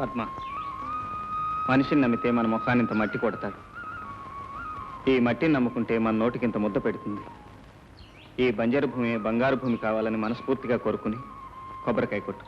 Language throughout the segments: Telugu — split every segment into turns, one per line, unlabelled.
పద్మ, మనిషిని నమ్మితే మన ముఖాన్నింత మట్టి కొడతాడు. ఈ మట్టిని నమ్ముకుంటే మన నోటికింత ముద్ద పెడుతుంది. ఈ బంజరు భూమి బంగారు భూమి కావాలని మనస్ఫూర్తిగా కోరుకుని కొబ్బరికాయ కొట్టు.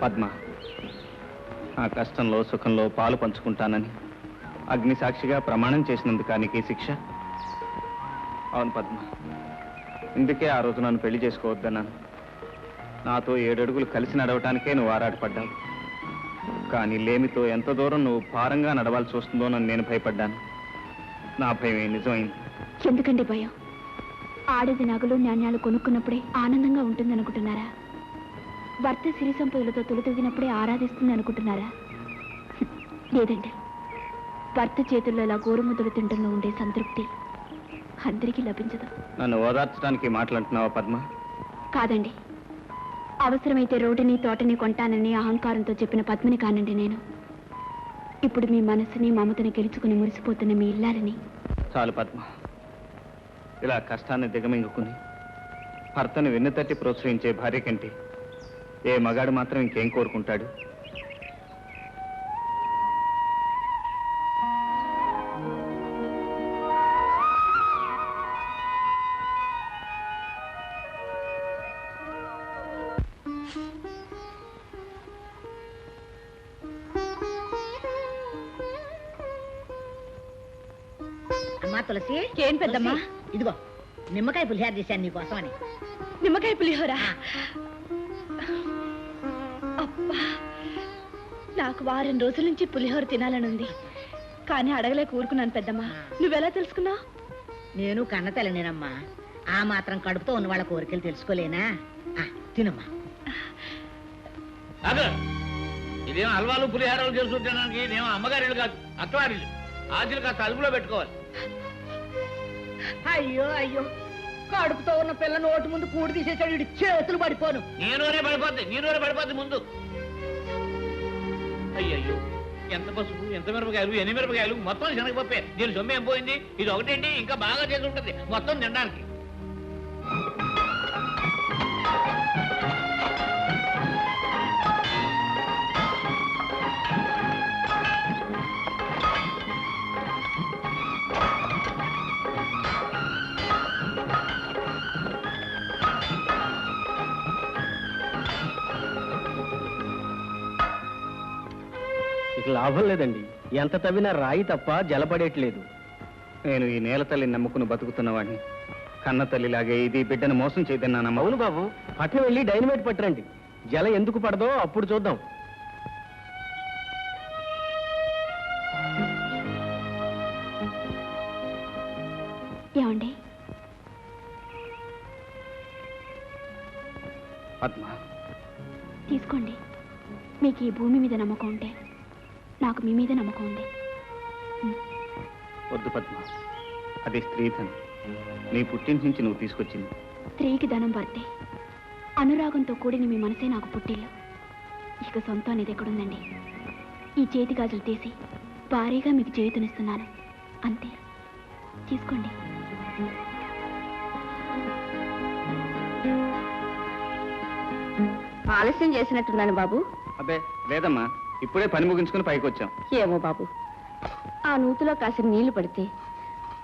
పద్మ, ఆ కష్టంలో సుఖంలో పాలు పంచుకుంటానని అగ్ని సాక్షిగా ప్రమాణం చేసినందుకు నీకు శిక్ష. అవును పద్మ, ఇందుకే ఆ రోజు నన్ను పెళ్లి చేసుకోవద్దన్నాను. నాతో 7 అడుగులు కలిసి నడవటానికే నువ్వు ఆరాటపడ్డావు. కానీ లేమితో ఎంత దూరం నువ్వు భారంగా నడవాల్సి వస్తుందోనని నేను భయపడ్డాను. నా భయమే నిజమైంది.
ఎందుకండి భయం? ఆడది నగలు నాణ్యాలు కొనుక్కున్నప్పుడే ఆనందంగా ఉంటుందనుకుంటున్నారా? భర్త సిరి సంపదలతో తొలితొగినప్పుడే ఆరాధిస్తుంది అనుకుంటున్నారా? లేదండి, భర్త చేతుల్లో ఇలా గోరుముద్దలు తింటంలో ఉండే సంతృప్తి అందరికీ లభించదు.
నన్ను ఓదార్చడానికి మాట్లాడుతున్నావా పద్మ?
కాదండి, అవసరమైతే రోడ్డుని తోటని కొంటానని అహంకారంతో చెప్పిన పద్మని కానండి నేను. ఇప్పుడు మీ మనసుని మమతని గెలుచుకుని మురిసిపోతున్న మీ ఇల్లాలని.
చాలు పద్మ, ఇలా కష్టాన్ని దిగమింగుకుని భర్తను వెన్నుతట్టి ప్రోత్సహించే భార్య కంటే ఏ మగాడు మాత్రం ఇంకేం కోరుకుంటాడు?
అమ్మా తులసి.
ఏం పెద్దమ్మా?
ఇదిగో నిమ్మకాయ పులిహోర చేశాను నీకోసమని.
నిమ్మకాయ పులిహోరా? అబ్బా, నాకు వారం రోజుల నుంచి పులిహోర తినాలనుంది, కానీ అడగలేక ఊరుకున్నాను పెద్దమ్మా. నువ్వెలా తెలుసుకున్నావు?
నేను కన్నతల్లినేనమ్మా. ఆ మాత్రం కడుపుతో ఉన్న వాళ్ళ కోరికలు తెలుసుకోలేనా? తినమ్మా.
ఇదేమో హల్వాలు పులిహారాలు చేసుకుంటానికి ఇదేమో అమ్మగారిళ్ళు కాదు, అత్తవారిళ్ళు. ఆశలు కాస్త అదుపులో పెట్టుకోవాలి.
అయ్యో అయ్యో, కడుపుతో ఉన్న పిల్ల నోటి ముందు కూడి తీసేసాడు, ఇటు చేతులు పడిపోను.
నీనూరే పడిపోద్ది ముందు. అయ్యయ్యో, ఎంత పసుపు, ఎంత మిరపకాయలు, ఎన్ని మిరపకాయలు, మొత్తం శనగపప్పే. దీని సొమ్ము ఏం పోయింది? ఇది ఒకటేంటి, ఇంకా బాగా చేసి ఉంటుంది మొత్తం తినడానికి.
లాభం లేదండి.
ఎంత తవ్వినా రాయి తప్ప జలపడేట్లేదు.
నేను ఈ నేల తల్లిని నమ్ముకుని బతుకుతున్నవాడిని. కన్న తల్లిలాగే ఇది బిడ్డను మోసం చేయదన్నానమ్మా.
అవును బాబు, పట్నం వెళ్ళి డైనమైట్ పట్టరండి. జల ఎందుకు పడదో అప్పుడు చూద్దాం.
ఏమండి?
పద్మ,
తీసుకోండి. మీకు ఈ భూమి మీద నమ్మకం ఉంటే నాకు మీ మీద నమ్మకం ఉంది.
వద్దు పద్మ, అది స్త్రీధనం. నీ పుట్టింటి నుంచి నువ్వు తీసుకొచ్చింది.
స్త్రీకి ధనం పడితే అనురాగంతో కూడిన మీ మనసే నాకు పుట్టిల్లు. ఇక సొంతం అనేది ఎక్కడుందండి? ఈ చేతి గాజులు తీసి భారీగా మీకు చేతునిస్తున్నాను, అంతే. తీసుకోండి.
ఆలస్యం చేసినట్టున్నాను బాబు.
అబ్బే లేదమ్మా, ఇప్పుడే పని ముగించుకుని పైకి వచ్చాం.
ఏమో బాబు, ఆ నూతిలో కాసిన నీళ్లు పడితే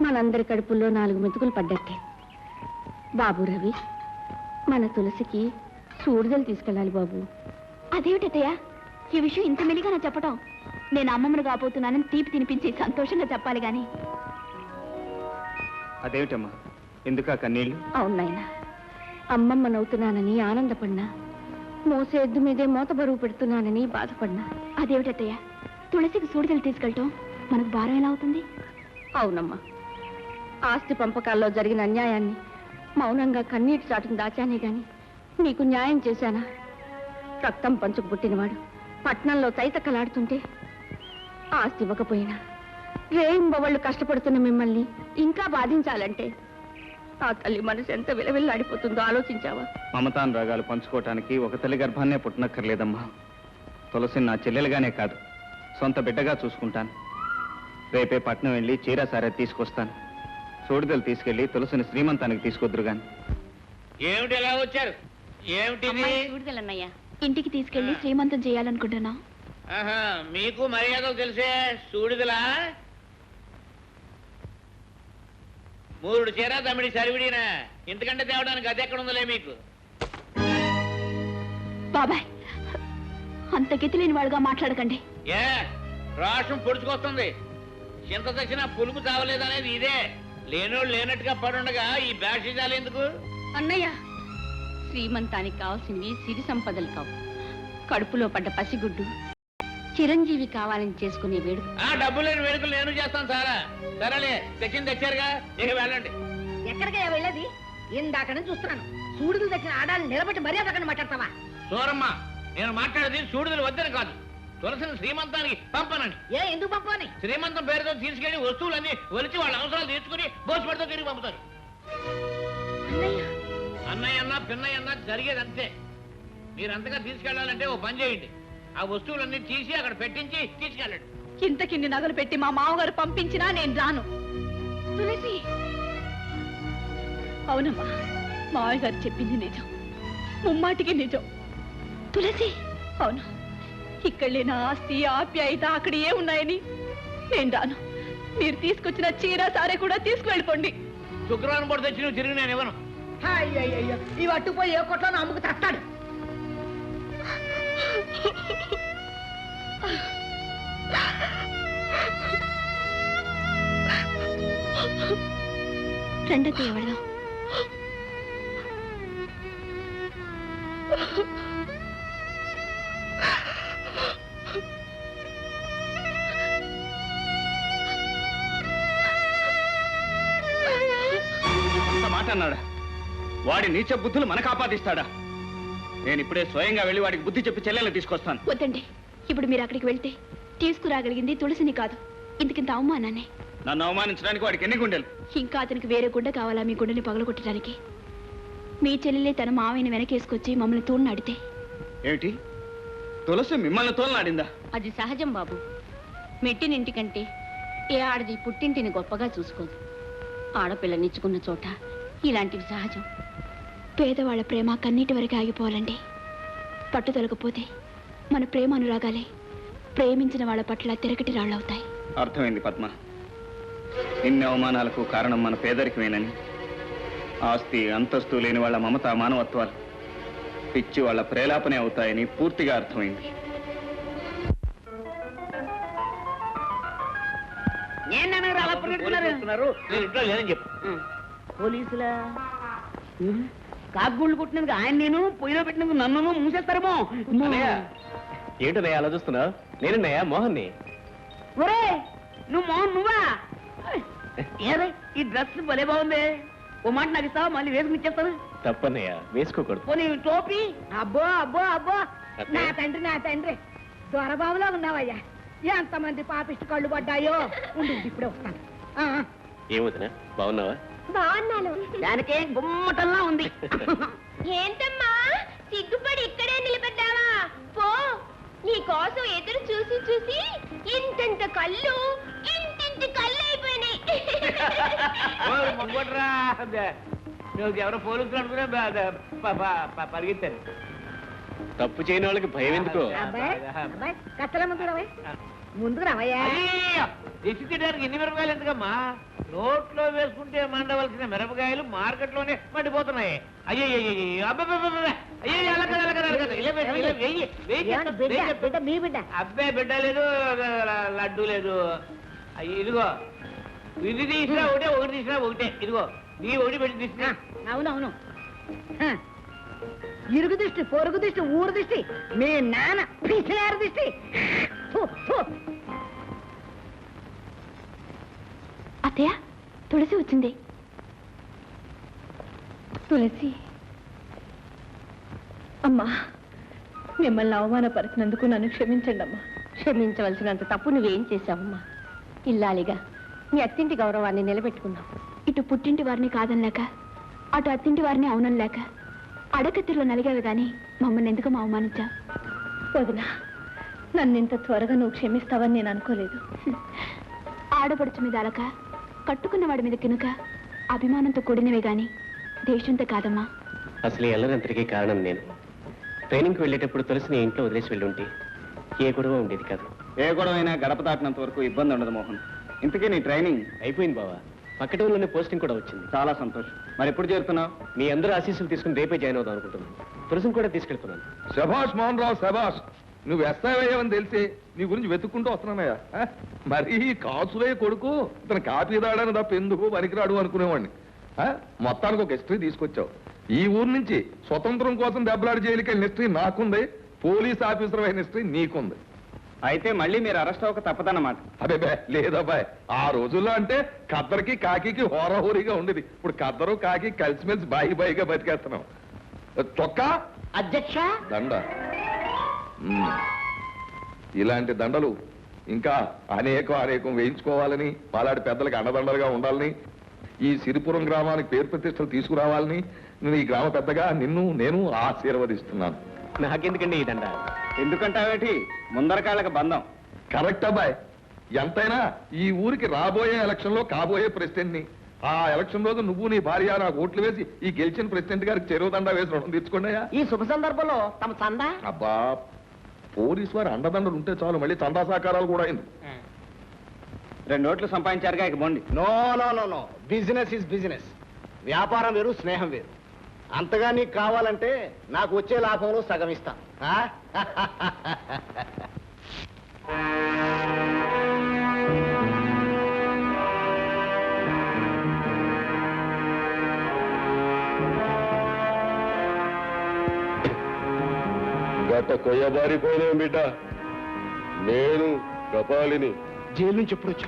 మనందరి కడుపుల్లో 4 మెతుకులు పడ్డట్టే. బాబు రవి, మన తులసికి సూడిదలు తీసుకెళ్ళాలి బాబు.
అదేమిటయ్యా ఈ విషయం ఇంత మెలిగా నా చెప్పటం? నేను అమ్మమ్మను కాబోతున్నానని తీపి తినిపించి సంతోషంగా చెప్పాలి గాని.
అదేమిటమ్మా, ఎందుకా కన్నీళ్ళు?
అవును నాయనా, అమ్మమ్మనవుతున్నానని ఆనందపడినా, మోసే ఎద్దు మీదే మోత బరువు పెడుతున్నానని బాధపడినా.
అదేమిటయ్యా తులసికి సూడిదలు తీసుకెళ్ళటం మనకు భారం ఎలా అవుతుంది?
అవునమ్మా, ఆస్తి పంపకాల్లో జరిగిన అన్యాయాన్ని మౌనంగా కన్నీటి చాటును దాచానే గాని నీకు న్యాయం చేశానా? రక్తం పంచుకు పుట్టినవాడు పట్నంలో తైతక్కలాడుతుంటే ఆస్తి ఇవ్వకపోయినా రేయింబవళ్ళు కష్టపడుతున్న మిమ్మల్ని ఇంకా బాధించాలంటే ఆ తల్లి మనసు ఎంత విలవిల్లాడిపోతుందో ఆలోచించావా?
మమతానురాగాలు పంచుకోవటానికి ఒక తల్లి గర్భాన్నే పుట్టనక్కర్లేదమ్మా. తులసిని నా చెల్లెలుగానే కాదు, సొంత బిడ్డగా చూసుకుంటాను. రేపే పట్నం వెళ్ళి చీర సారే తీసుకొస్తాను. సూడిదలు తీసుకెళ్లి తులసిని శ్రీమంతానికి తీసుకొద్దురు గాని.
ఏమిటి ఎలా వచ్చారు? ఏమిటిది?
సూడిదలన్నయ్యా.
ఇంటికి తీసుకెళ్లి శ్రీమంతం చేయాలనుకుంటున్నా.
ఆహా, మీకు మర్యాదలు తెలిసే సూడిదలా? 3 చీర తమిడి సరివిడినా, ఇంతకంటే తేవడానికి అది ఎక్కడ ఉందలే మీకు.
బాబాయ్, అంత గతి లేని వాడుగా మాట్లాడకండి.
ఏ రాష్ట్రం పొడుచుకొస్తుంది. చింత తెచ్చినా పులుపు తావలేదనేది ఇదే. లేనోళ్ళు లేనట్టుగా పడుండగా ఈ బ్యాషిజాలు ఎందుకు?
అన్నయ్య, శ్రీమంతానికి కావాల్సింది సిరి సంపదలు కావు, కడుపులో పడ్డ పసిగుడ్డు చిరంజీవి కావాలని చేసుకునే వేడుక.
ఆ డబ్బు లేని వేడుకలు నేను చేస్తాను సారా. సరేలే, తెచ్చింది తెచ్చారుగా, ఇక వెళ్ళండి.
ఎక్కడికయ్యా వెళ్ళేది? ఇందాక నుంచి చూస్తున్నాను. సూడులు తెచ్చిన ఆడాలను నిలబెట్టి మర్యాద అక్కడ మాట్లాడతావా?
సూరమ్మ, నేను మాట్లాడేది సూడిదలు వద్దని కాదు, తులసిని శ్రీమంతానికి పంపనండి.
ఎందుకు పంపని?
శ్రీమంతం పేరుతో తీసుకెళ్లి వస్తువులన్నీ ఒలిచి వాళ్ళ అవసరాలు తీర్చుకుని భోజపడితో తిరిగి పంపుతారు. అన్నయ్య అన్నా పిన్నయ్య అన్నా జరిగేది అంతే. మీరంతగా తీసుకెళ్లాలంటే ఓ పని చేయండి, ఆ వస్తువులన్నీ తీసి అక్కడ పెట్టించి తీసుకెళ్ళండి.
ఇంతకిన్ని నగలు పెట్టి మా మామగారు పంపించినా నేను రాను. తులసి, అవునమ్మా, మామయ్య గారు చెప్పింది నిజం, ముమ్మాటికి నిజం. తులసి, అవును, ఇక్కడ లేని ఆస్తి ఆప్యాయత అక్కడ ఏ ఉన్నాయని నేను రాను. మీరు తీసుకొచ్చిన చీర సారే కూడా తీసుకువెళ్ళిపోండి.
శుక్రవారం పూట తెచ్చి నువ్వు తిరిగి నేను ఇవ్వను.
అయ్యయ్యో, ఇవి అట్టుపోయి ఏ కొట్లో అమ్ముకు తస్తాడు.
రెండో ఎవడదాం.
మాట అన్నాడా? వాడి నీచ బుద్ధులు మనకు ఆపాదిస్తాడా? నేను ఇప్పుడే స్వయంగా వెళ్ళి వాడికి బుద్ధి చెప్పి చెల్లెలు తీసుకొస్తాను.
వద్దండి, ఇప్పుడు మీరు అక్కడికి వెళ్తే తీసుకురాగలిగింది తులసిని కాదు, ఇంతకింత అవమానాన్ని.
నన్ను అవమానించడానికి వాడికి ఎన్ని గుండెలు?
ఇంకా అతనికి వేరే గుండె కావాలా మీ గుండెని పగలగొట్టడానికి? మీ చెల్లెలే తన మావయ్యని వెనకేసుకొచ్చి మమ్మల్ని తోడునాడితే?
ఏమిటి, తులసి మిమ్మల్ని తోలనాడిందా?
అది సహజం బాబు. మెట్టినింటికంటే ఏ ఆడది పుట్టింటిని గొప్పగా చూసుకోదు. ఆడపిల్లనిచ్చుకున్న చోట ఇలాంటివి సహజం.
పేదవాళ్ల ప్రేమ కన్నీటి వరకు ఆగిపోవాలండి. పట్టుదలకపోతే మన ప్రేమ అనురాగాలే ప్రేమించిన వాళ్ళ పట్ల తిరగటి రాళ్ళవుతాయి.
అర్థమైంది పద్మ, ఇన్ని అవమానాలకు కారణం మన పేదరికమేనని. ఆస్తి అంతస్తు లేని వాళ్ళ మమత మానవత్వాలు పిచ్చి వాళ్ళ ప్రేలాపనే అవుతాయని పూర్తిగా అర్థమైంది.
ఏంటన్నారు అలా పరిగెడుతున్నారు?
నేను ఇంట్లో లేదని చెప్పు.
పోలీసులా కాకుగూళ్ళు కొట్టినందుకు ఆయన నేను పొయ్యిలో పెట్టినందుకు నన్ను మూసేస్తారేమో.
ఏంటన్నయ్య అలా చూస్తున్నావు? నేనన్నయ్య మోహన్ని.
ఒరే నువ్వు మోహన్ నువ్వా? ఏరే ఈ డ్రెస్ భలే బాగుంది. ఓ మాట నాకు ఇస్తావా? మళ్ళీ వేసుకుని ఇచ్చేస్తాను.
తప్పన్నయ్య, వేసుకోకూడదు.
పోనీ టోపీ. అబ్బో అబ్బో అబ్బో నా తండ్రి దొరబాబులా ఉన్నావయ్యా. ఎంతమంది పాపిష్టి కళ్ళు పడ్డాయో. ఉండు ఇప్పుడే వస్తాను.
ఏమవుతున్నా, బాగున్నావా?
బాగున్నాను.
దానికే గుమ్మటంలా ఉంది.
ఏంటమ్మా సిగ్గుపడి ఇక్కడే నిలబడ్డావా? పో, నీ కోసం ఎదురు చూసి చూసి ఇంతంత కళ్ళు ఇంటింటి కళ్ళు అయిపోయినాయి.
నువ్వు ఎవరో పోలీసులు అనుకునే పరిగెత్తాను.
తప్పు చేయని వాళ్ళకి భయం ఎందుకో?
అబ్బాయి కట్టలమ్మ కూడా ముందుకు రావయ్యా.
దిష్టి తీయడానికి ఎన్ని మిరపకాయలు ఎందుకమ్మా? నోట్లో వేసుకుంటే మండవలసిన మిరపకాయలు మార్కెట్లోనే మండిపోతున్నాయి. అయ్యో
బిడ్డ మీ బిడ్డ.
అబ్బాయి బిడ్డ లేదు, లడ్డు లేదు. అయ్యి ఇదిగో, ఇది తీసినా ఒకటే, ఒకటి తీసినా ఒకటే. ఇదిగో నీ ఒకటి పెట్టి తీసినా.
అవునవును. ఇరుగు దిష్టి, పొరుగు దిష్టి, ఊరు దిష్టి, మీ నాన్న పిసినారు దిష్టి.
అత్తయ్య, తులసి వచ్చింది. తులసి అమ్మా, మిమ్మల్ని అవమానపరిచినందుకు నన్ను క్షమించండి అమ్మా. క్షమించవలసినంత తప్పు నువ్వేం చేశావమ్మా? ఇల్లాలిగా మీ అత్తింటి గౌరవాన్ని నిలబెట్టుకున్నావు. ఇటు పుట్టింటి వారిని కాదనలేక, అటు అత్తింటి వారిని అవునలేక అడకత్తిలో నలిగావి గాని మమ్మల్ని ఎందుకు అవమానించా? వదినా, నన్ను ఇంత త్వరగా నువ్వు క్షమిస్తావని నేను అనుకోలేదు. ఆడపడుచు మీద అలక, కట్టుకున్న వాడి మీద కినుక అభిమానంతో కూడినవే గాని దేశంతో కాదమ్మా.
అసలు ఎల్లరంతటికీ కారణం నేను. ట్రైనింగ్కి వెళ్ళేటప్పుడు తులసిని ఇంట్లో వదిలేసి వెళ్ళుంటే ఏ గొడవ ఉండేది కాదు.
ఏ గొడవైనా గడప దాటినంత వరకు ఇబ్బంది ఉండదు మోహన్. ఇంతకీ నీ ట్రైనింగ్
అయిపోయింది బావా. పక్క టౌన్లోనే పోస్టింగ్ కూడా వచ్చింది.
చాలా సంతోషం. మరి ఎప్పుడు చేరుతున్నావు?
మీ అందరూ ఆశీస్సులు తీసుకుని రేపే జాయిన్ అవుదాం అనుకుంటున్నాను. తులసిని కూడా తీసుకెళ్తున్నాను.
శభాష్ మోహన్ రావు, శభాష్. నువ్వు ఎస్తావయ్యావని తెలిసి నీ గురించి వెతుక్కుంటూ వస్తున్నానయ్యా. మరి కాసులే కొడుకు ఇతను కాపీ దాడని తప్ప ఎందుకు పనికిరాడు అనుకునేవాడిని. మొత్తానికి ఒక హిస్టరీ తీసుకొచ్చావు. ఈ ఊరు నుంచి స్వతంత్రం కోసం దెబ్బలాడి జైలుకి వెళ్ళిన హిస్టరీ నాకుంది, పోలీస్ ఆఫీసర్ అయిన హిస్టరీ నీకుంది.
అయితే మళ్ళీ మీరు అరెస్ట్ అవ్వక తప్పదన్నమాట.
అదే లేదబ్బాయ్, ఆ రోజుల్లో అంటే ఖద్దరికి కాకి హోరాహోరీగా ఉండేది. ఇప్పుడు ఖద్దరు కాకి కలిసిమెలిసి బాయిగా బతికేస్తున్నాం. చొక్కా
అధ్యక్ష
దండ. ఇలాంటి దండలు ఇంకా అనేకం వేయించుకోవాలని, మాలాంటి పెద్దలకు అండదండలుగా ఉండాలని, ఈ సిరిపురం గ్రామానికి పేరు ప్రతిష్టలు తీసుకురావాలని ఈ గ్రామ పెద్దగా నిన్ను నేను ఆశీర్వదిస్తున్నాను.
నాకెందుకండి ఈ దండ?
ఎందుకంటావేటి? ముందరకాళ్ళకి బంధం.
కరెక్ట్ అబ్బాయి. ఎంతైనా ఈ ఊరికి రాబోయే ఎలక్షన్ లో కాబోయే ప్రెసిడెంట్ ని. ఆ ఎలక్షన్ రోజు నువ్వు నీ భార్య నాకు ఓట్లు వేసి ఈ గెలిచిన ప్రెసిడెంట్ గారికి చెరువు దండ వేసి రుణం తీర్చుకోండియా.
ఈ శుభ సందర్భంలో తమ చందా.
అబ్బా, పోలీసు వారి అండదండలు ఉంటే చాలు, మళ్ళీ చందా సహకారాలు కూడా అయింది.
2 ఓట్లు సంపాదించారుగా, ఇక బోండి.
No no no no, business is business. వ్యాపారం వేరు, స్నేహం వేరు. అంతగా నీకు కావాలంటే నాకు వచ్చే లాభంలో సగం ఇస్తా.
గత కొయ్యబారిపోయినా బిడ్డ, నేను కపాలిని
జైలు నుంచి ఎప్పుడు వచ్చా?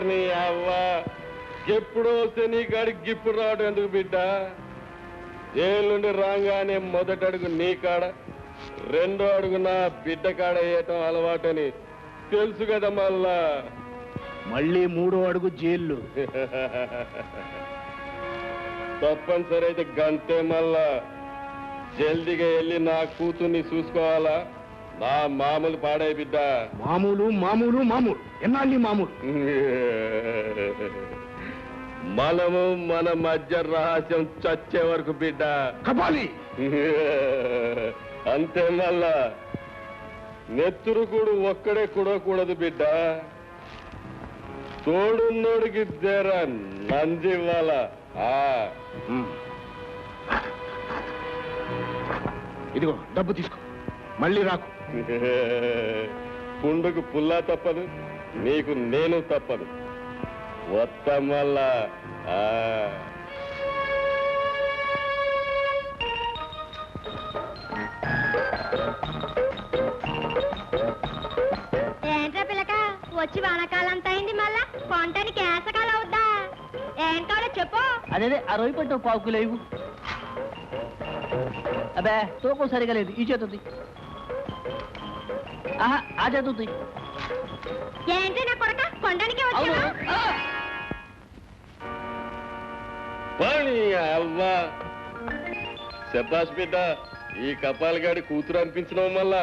నీ అవ్వ ఎప్పుడు వస్తే నీ కాడికి గిప్పుడు రావడం ఎందుకు బిడ్డ? జైలు నుండి రాగానే మొదటి అడుగు నీ కాడ, 2వ అడుగు నా బిడ్డ కాడ వేయటం అలవాటని తెలుసు కదా.
మళ్ళీ 3వ అడుగు జైలు.
తప్పనిసరి అయితే గంటే మళ్ళా జల్దిగా వెళ్ళి నా కూతుర్ని చూసుకోవాలా. నా మామూలు పాడే బిడ్డ.
మామూలు మామూలు మామూలు ఎన్నాళ్ళి మామూలు.
మనము మన మధ్య రహస్యం చచ్చే వరకు బిడ్డ.
కపాలి.
అంతే మళ్ళా నెత్తురు కూడా ఒక్కడే కూడకూడదు బిడ్డ. తోడున్నోడికి జర నందివ్వాలా.
ఇదిగో డబ్బు తీసుకో, మళ్ళీ రాకు.
పుండుకు పుల్లా తప్పదు,
నీకు నేను తప్పదు. వత్తమల్లా
ఏంట్రా పిల్లక వచ్చి వానకాలంత అయింది, మళ్ళా కొంటానికి ఏసకాలం అవుద్దా? ఏం కావాలో చెప్పు.
అదే ఆ రొయ్యి పట్టు పావు కిలో ఇవ్వు. అబ్బే తూకం సరిగా లేదు, ఈ చేతుంది. ఆహా ఆ చేతుంది.
ఏంటి నా కొడక కొండానికి వచ్చావా?
పని అవ్వా శబాష్ బిడ్డ, ఈ కపాలగాడి కూతురు అనిపించడం వల్ల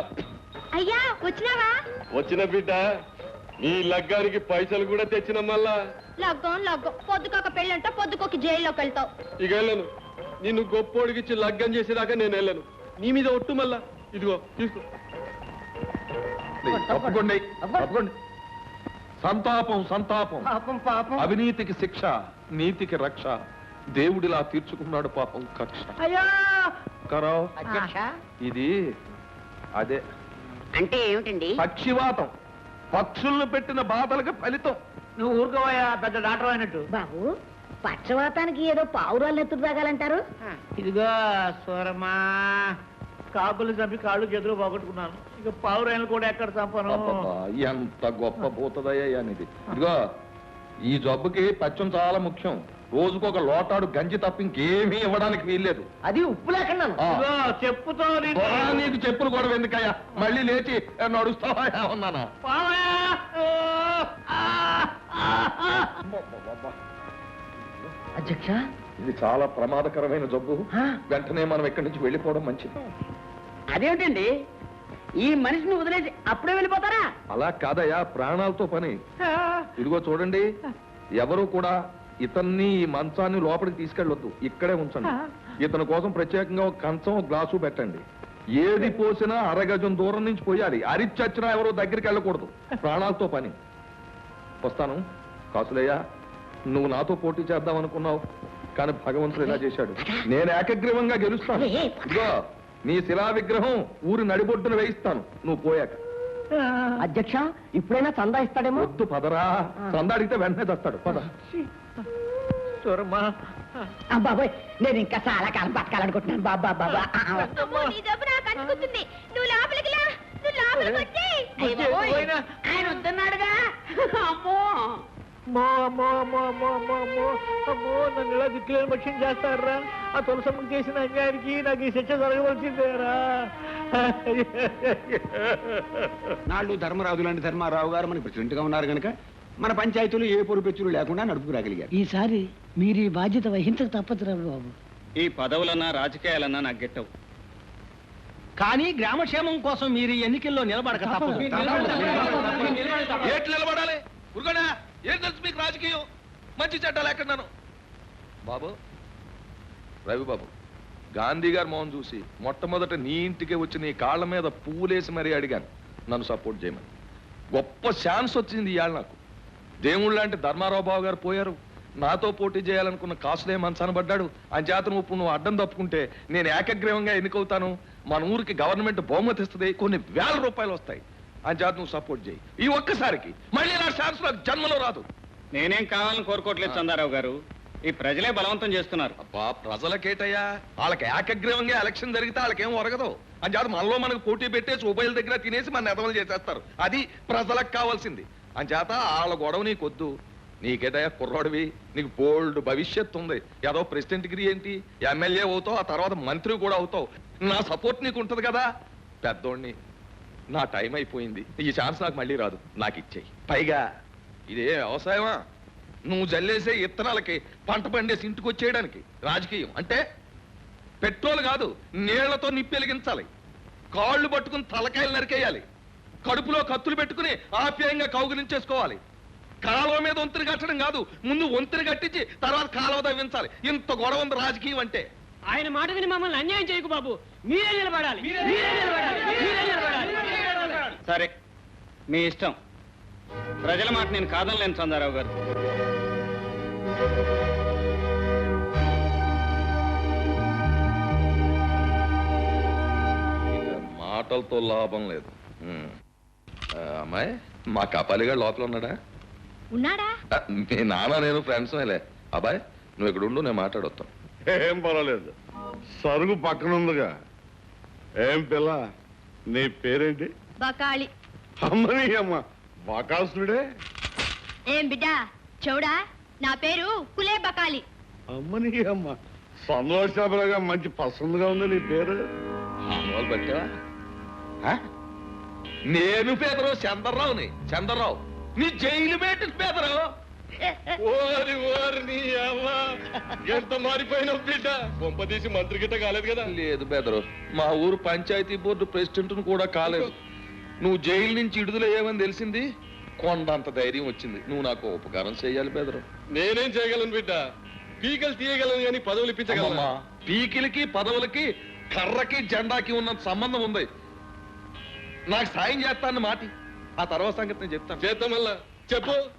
అయ్యా వచ్చినావా?
వచ్చిన బిడ్డ, నీ లగ్గానికి పైసలు కూడా తెచ్చిన మళ్ళా.
లగ్గం పొద్దుకొక పెళ్ళంట, పొద్దుకొక జైల్లోకి వెళ్తావు.
ఇక వెళ్ళను. నిన్ను గొప్పోడికిచ్చి లగ్గం చేసేదాకా నేను వెళ్ళను. నీ మీద ఒట్టు మళ్ళా. ఇదిగో తీసుకో.
తప్పకుండా తప్పకుండా. సంతాపం సంతాపం. అవినీతికి శిక్ష, నీతికి రక్ష. దేవుడిలా తీర్చుకున్నాడు పాపం కక్ష.
అయ్యో
కరో ఇది అదే
అంటే ఏమిటండి?
పక్షివాతం. పక్షులను పెట్టిన బాధలకు ఫలితం.
నువ్వు ఊరుకోవా, పెద్ద డాక్టర్ అయినట్టు.
బాబు, పక్షవాతానికి ఏదో పావురాలు ఎత్తుకు తాగాలంటారు.
ఇదిగో సూరమ్మా, కాకులు చంపి కాళ్ళు చేతులు పోగొట్టుకున్నాను. ఇక పావురాయలు కూడా ఎక్కడ చంపను?
అబ్బబ్బా, ఎంత గొప్ప పోతుందయ్యా ఇది. ఇదిగో ఈ జబ్బుకి పచ్చం చాలా ముఖ్యం. రోజుకొక లోటాడు గంజి తప్ప ఇంకేమీ ఇవ్వడానికి వీల్లేదు.
అది ఉప్పు లేకుండా చెప్పుతో
నీకు చెప్పులు కూడా ఎందుకయ్యా? మళ్ళీ లేచి నడుస్తావా ఉన్నానా?
అధ్యక్ష,
ఇది చాలా ప్రమాదకరమైన జబ్బు. వెంటనే మనం ఇక్కడి నుంచి వెళ్ళిపోవడం మంచిది.
అదేమిటండి ఈ మనిషిని వదిలేసి అప్పుడే వెళ్ళిపోతారా?
అలా కాదయ్యా, ప్రాణాలతో పని. ఇదిగో చూడండి, ఎవరు కూడా ఇతన్ని ఈ మంచాన్ని లోపలికి తీసుకెళ్ళొద్దు, ఇక్కడే ఉంచండి. ఇతని కోసం ప్రత్యేకంగా ఒక కంచం, ఒక గ్లాసు పెట్టండి. ఏది పోసినా అరగజం దూరం నుంచి పోయాలి. అరిచచ్చినా ఎవరో దగ్గరికి వెళ్ళకూడదు. ప్రాణాలతో పని. వస్తాను. కాసులయ్య, నువ్వు నాతో పోటీ చేద్దాం అనుకున్నావు, కానీ భగవంతుడు ఇలా చేశాడు. నేను ఏకగ్రీవంగా గెలుస్తాను. ఇదిగో నీ శిలా విగ్రహం ఊరి నడిబొడ్డున వేయిస్తాను నువ్వు పోయాక.
అధ్యక్ష, ఇప్పుడైనా చందా ఇస్తాడేమో.
వద్దు పదరా, చందా అడిగితే వెంటనే తెస్తాడు. పద.
సూరమ్మా,
బాబాయ్, నేను ఇంకా చాలా కాలం బతకాలనుకుంటున్నాను. బాబా బాబా
అమ్మో, నీ జబ్బు నాకు అంటుకుంటుంది. నువ్వు లోపలికి లా, నువ్వు లోపలికి వచ్చేయ్.
ఆయన వద్దన్నాడుగా. అమ్మో
నన్ను ఇలా దిక్కులేని పక్షం చేస్తారా? ఆ తులసమ్మకి చేసిన అన్యాయానికి నాకు ఈ శిక్ష జరగవలసిందేరా?
నాళ్ళు ధర్మరాజు లాంటి ధర్మారావు గారు మన ప్రెసిడెంట్ గా ఉన్నారు కనుక మన పంచాయతీలు ఏ పొరుపెచ్చులు లేకుండా నడుపుకురాగలిగారు.
ఈసారి మీరు ఈ బాధ్యత వహించక తప్పదురా బాబు.
ఈ పదవులన్నా రాజకీయాలన్నా నాకు గెట్టవు.
కానీ గ్రామక్షేమం కోసం మీరు ఈ ఎన్నికల్లో నిలబడక తప్పదు.
ఏట్లు నిలబడాలి? ఉరుగడా, ఏం తెలుసు మీకు రాజకీయం? మంచి చట్టాలు ఎక్కడున్నాను బాబు. రవిబాబు, గాంధీ గారు మోహన్ చూసి మొట్టమొదట నీ ఇంటికి వచ్చి నీ కాళ్ళ మీద పువ్వులేసి మరీ అడిగాను నన్ను సపోర్ట్ చేయమని. గొప్ప ఛాన్స్ వచ్చింది ఇవాళ నాకు. దేవుళ్ళు లాంటి ధర్మారావు బాబు గారు పోయారు. నాతో పోటీ చేయాలనుకున్న కాసులే మంచాన పడ్డాడు. అంచేత నువ్వు అడ్డం తప్పుకుంటే నేను ఏకగ్రీవంగా ఎన్నికవుతాను. మన ఊరికి గవర్నమెంట్ బహుమతి ఇస్తుంది, కొన్ని వేల రూపాయలు వస్తాయి. అంచేత నువ్వు సపోర్ట్ చేయి. ఈ ఒక్కసారికి మళ్ళీ నా ఛాన్స్ నాకు జన్మలో రాదు.
నేనేం కావాలని కోరుకోవట్లేదు చందారావు గారు, ఈ ప్రజలే బలవంతం చేస్తున్నారు.
అబ్బా, ప్రజలకేటయ్యా? వాళ్ళకి ఏకగ్రీవంగా ఎలక్షన్ జరిగితే వాళ్ళకేం ఒరగదు. అంచేత మనలో మనకు పోటీ పెట్టేసి ఉభయల దగ్గర తినేసి మన ఎదవలు చేసేస్తారు. అది ప్రజలకు కావాల్సింది. అంచేత వాళ్ళ గొడవ నీకొద్దు. నీకేటయ్యా కుర్రాడివి, నీకు బోల్డ్ భవిష్యత్తు ఉంది. ఏదో ప్రెసిడెంట్ డిగ్రీ ఏంటి, ఎమ్మెల్యే అవుతావు, ఆ తర్వాత మంత్రి కూడా అవుతావు. నా సపోర్ట్ నీకు ఉంటది కదా. పెద్దోడిని, నా టైం అయిపోయింది. ఈ ఛాన్స్ నాకు మళ్ళీ రాదు. నాకు ఇచ్చేయి. పైగా ఇదే వ్యవసాయమా? నువ్వు జల్లేసే ఇత్తనాలకి పంట పండేసి ఇంటికి వచ్చేయడానికి రాజకీయం అంటే పెట్రోల్ కాదు, నీళ్లతో నిప్పెలిగించాలి. కాళ్ళు పట్టుకుని తలకాయలు నరికేయాలి. కడుపులో కత్తులు పెట్టుకుని ఆప్యాయంగా కౌగిలించేసుకోవాలి. కాలువ మీద వంతుని కట్టడం కాదు, ముందు వంతుని కట్టించి తర్వాత కాలువ తవ్వించాలి. ఇంత గొడవ ఉంది రాజకీయం అంటే.
ఆయన మాట విని మమ్మల్ని అన్యాయం చేయకు బాబు. మీరే నిలబడాలి.
సరే, మీ ఇష్టం. ప్రజల మాట నేను కాదనలేను చందారావు గారు.
మాటలతో లాభం లేదు. అమ్మాయి, మా కపాలిగా లోపల ఉన్నాడా?
ఉన్నాడా?
మీ నాన్న నేను ఫ్రెండ్స్ మేలే. అబ్బాయి నువ్వు ఇక్కడ ఉండు, నేను మాట్లాడొస్తాను.
ఏం పర్వాలేదు, సరుగు పక్కన ఉందిగా. ఏం పిల్ల, నీ పేరేంటి?
బకాళి.
అమ్మని అమ్మ, బకాసుడే.
ఏం బిడ్డా చౌడా, నా పేరు కులే బకాలి.
అమ్మని అమ్మ, సంతోషాపరగా మంచి పసందుగా ఉంది నీ పేరు.
మామూలు బట్టావా? నేను పేదరావు చంద్రరావుని. చంద్రరావు నీ జైలు పెట్టిన పేదరావు.
ఓరి ఓరి నీ అవ్వ, ఎంత మారిపోయినావు బిడ్డ. కొంపదీసి మంత్రి గిట్ట కాలేదు కదా?
లేదు బెదరు, మా ఊరు పంచాయతీ బోర్డు ప్రెసిడెంట్ కూడా కాలేదు. నువ్వు జైలు నుంచి విడుదలయ్యావని తెలిసింది, కొండంత ధైర్యం వచ్చింది. నువ్వు నాకు ఉపకారం చేయాలి బెదరు.
నేనేం చేయగలను బిడ్డ? పీకలు తీయగలను కానీ పదవులు ఇప్పించగలమా?
పీకిలకి పదవులకి కర్రకి జెండాకి ఉన్న సంబంధం ఉంది. నాకు సాయం చేస్తాను మాటి, ఆ తర్వాత సంగతి నేను చెప్తాను.
చేద్దాం, చెప్పు.